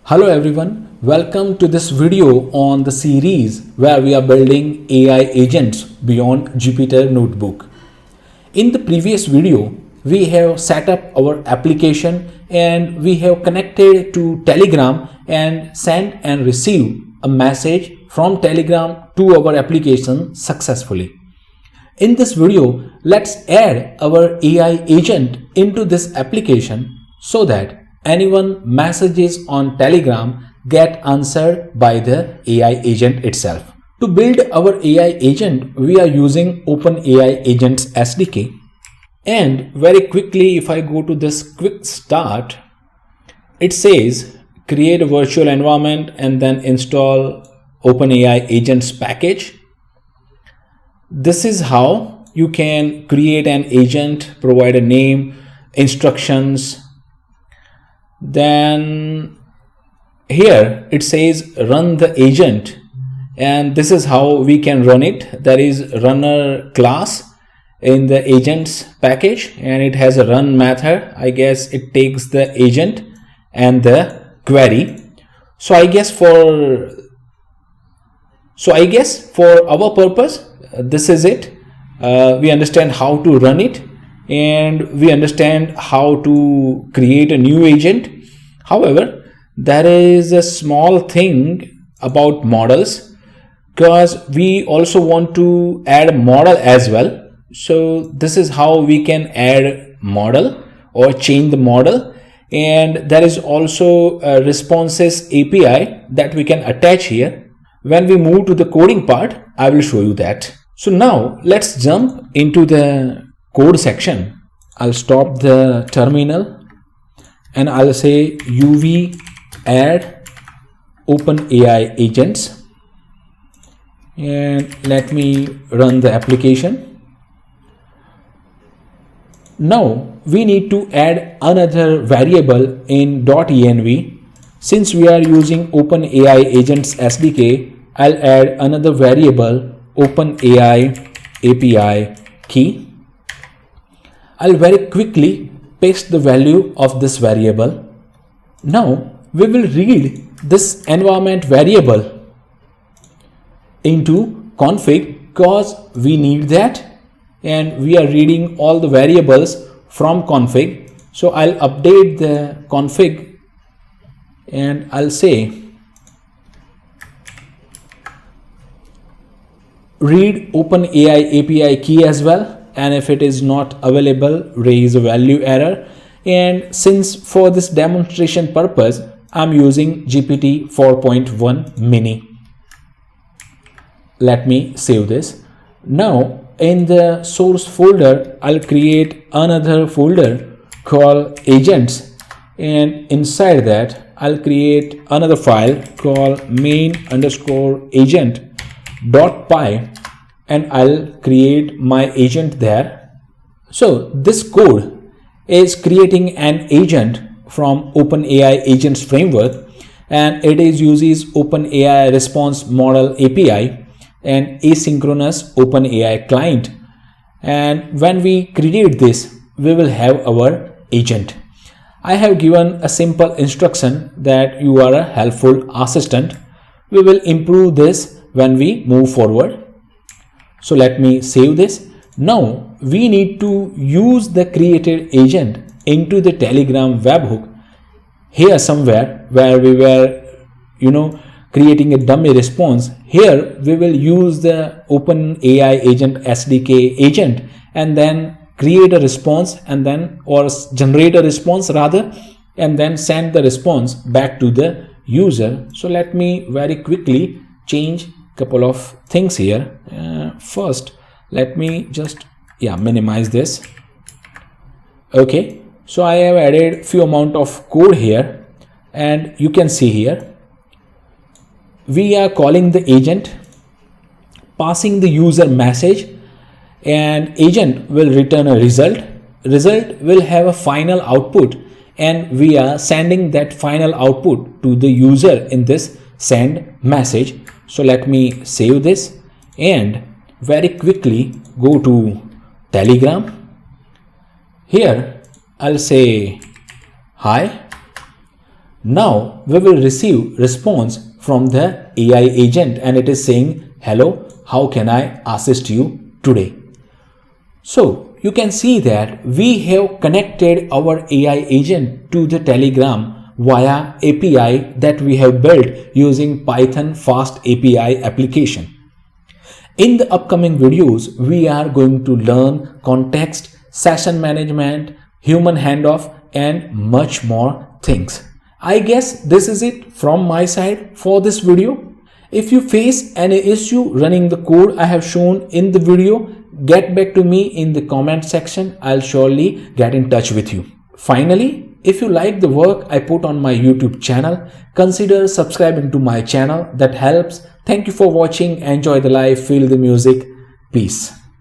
Hello everyone, welcome to this video on the series where we are building AI agents beyond Jupyter Notebook. In the previous video, we have set up our application and we have connected to Telegram and sent and received a message from Telegram to our application successfully. In this video, let's add our AI agent into this application so that anyone messages on Telegram get answered by the AI agent itself. To build our AI agent, we are using OpenAI Agents SDK. And very quickly, if I go to this quick start, it says create a virtual environment and then install OpenAI Agents package. This is how you can create an agent, provide a name, instructions. Then here it says run the agent, and this is how we can run it. There is runner class in the agents package and it has a run method. I guess it takes the agent and the query. So I guess for our purpose, this is it. We understand how to run it and we understand how to create a new agent. However, there is a small thing about models because we also want to add a model as well. So this is how we can add model or change the model, and there is also a responses API that we can attach here. When we move to the coding part, I will show you that. So now let's jump into the code section. I'll stop the terminal and I'll say uv add OpenAI agents and let me run the application. Now we need to add another variable in .env. Since we are using OpenAI Agents SDK, I'll add another variable OpenAI API key. I'll very quickly paste the value of this variable. Now we will read this environment variable into config because we need that, and we are reading all the variables from config. So I'll update the config and I'll say read OpenAI API key as well, and if it is not available, raise a value error. And since for this demonstration purpose I'm using GPT 4.1 mini, let me save this. Now in the source folder I'll create another folder called agents, and inside that I'll create another file called main_agent.py and I'll create my agent there. So this code is creating an agent from OpenAI Agents framework, and it uses OpenAI Response Model API and asynchronous OpenAI client. And when we create this, we will have our agent. I have given a simple instruction that you are a helpful assistant. We will improve this when we move forward. So let me save this. Now we need to use the created agent into the Telegram webhook here somewhere where we were creating a dummy response. Here we will use the OpenAI Agent SDK agent and then create a response and then generate a response rather, and then send the response back to the user. So let me very quickly change couple of things here. First let me just minimize this. Okay, so I have added few amount of code here, and you can see here we are calling the agent, passing the user message, and agent will return a result. Result will have a final output, and we are sending that final output to the user in this send message. So let me save this and very quickly go to Telegram. Here I'll say hi. Now we will receive response from the AI agent and it is saying, hello, how can I assist you today? So you can see that we have connected our AI agent to the Telegram via API that we have built using Python FastAPI application. In the upcoming videos, we are going to learn context, session management, human handoff, and much more things. I guess this is it from my side for this video. If you face any issue running the code I have shown in the video, get back to me in the comment section. I'll surely get in touch with you. Finally, if you like the work I put on my YouTube channel, consider subscribing to my channel. That helps. Thank you for watching. Enjoy the life, feel the music. Peace.